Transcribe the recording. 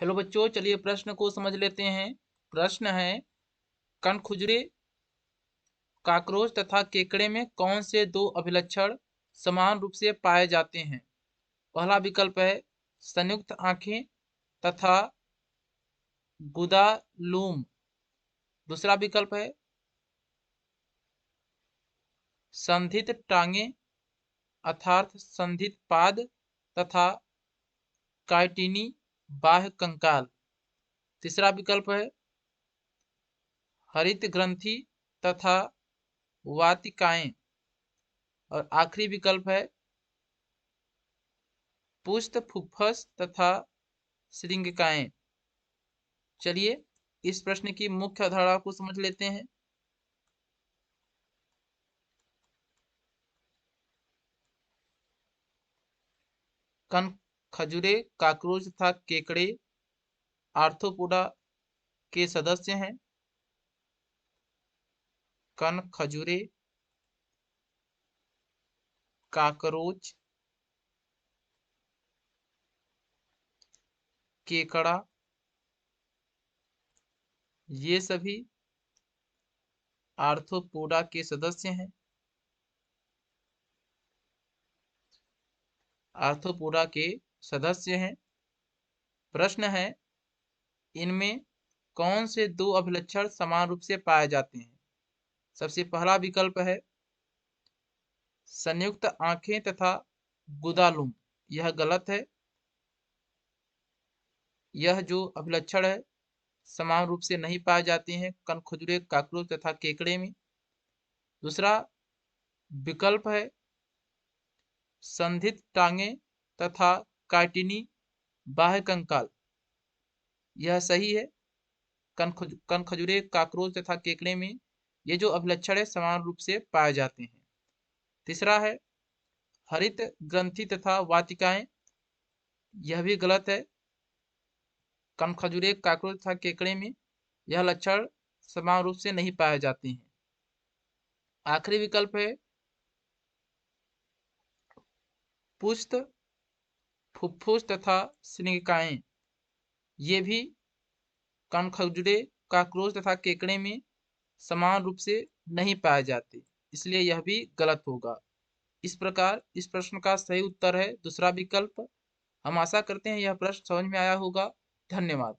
Hello बच्चों, चलिए प्रश्न को समझ लेते हैं। प्रश्न है, कनखुजरे, काकरोच तथा केकड़े में कौन से दो अभिलक्षण समान रूप से पाए जाते हैं? पहला विकल्प है संयुक्त आंखें तथा गुदालूम। दूसरा विकल्प है संधित टांगे अर्थात संधित पाद तथा काइटिनी बाह्य कंकाल। तीसरा विकल्प है हरित ग्रंथि तथा वातिकाएं। और आखिरी विकल्प है पुष्ट फुफ्फस तथा श्रृंगिकाएं। चलिए इस प्रश्न की मुख्य अवधारणा को समझ लेते हैं। कण खजुरे, काकरोच तथा केकड़े आर्थ्रोपोडा के सदस्य हैं। कण खजुरे, काकरोच, केकड़ा ये सभी आर्थ्रोपोडा के सदस्य हैं। आर्थ्रोपोडा के सदस्य हैं। प्रश्न है, इनमें कौन से दो अभिलक्षण समान रूप से पाए जाते हैं? सबसे पहला विकल्प है संयुक्त आंखें तथा गुदालुम। यह गलत है। यह जो अभिलक्षण है समान रूप से नहीं पाए जाते हैं कनखजुरे, काकरोच तथा केकड़े में। दूसरा विकल्प है संधित टांगे तथा काइटिनी बाह्य कंकाल। यह सही है। कनखजुरे, काकरोच तथा केकड़े में ये जो अभिलक्षण है समान रूप से पाए जाते हैं। तीसरा है हरित ग्रंथि तथा वातिकाएं। यह भी गलत है। कनखजुरे, काकरोच तथा केकड़े में यह लक्षण समान रूप से नहीं पाए जाते हैं। आखिरी विकल्प है पुष्ट फुफ्फुस तथा श्रृंगिकाएं। ये भी कनखजुरे, काकरोच तथा केकड़े में समान रूप से नहीं पाए जाते, इसलिए यह भी गलत होगा। इस प्रकार इस प्रश्न का सही उत्तर है दूसरा विकल्प। हम आशा करते हैं यह प्रश्न समझ में आया होगा। धन्यवाद।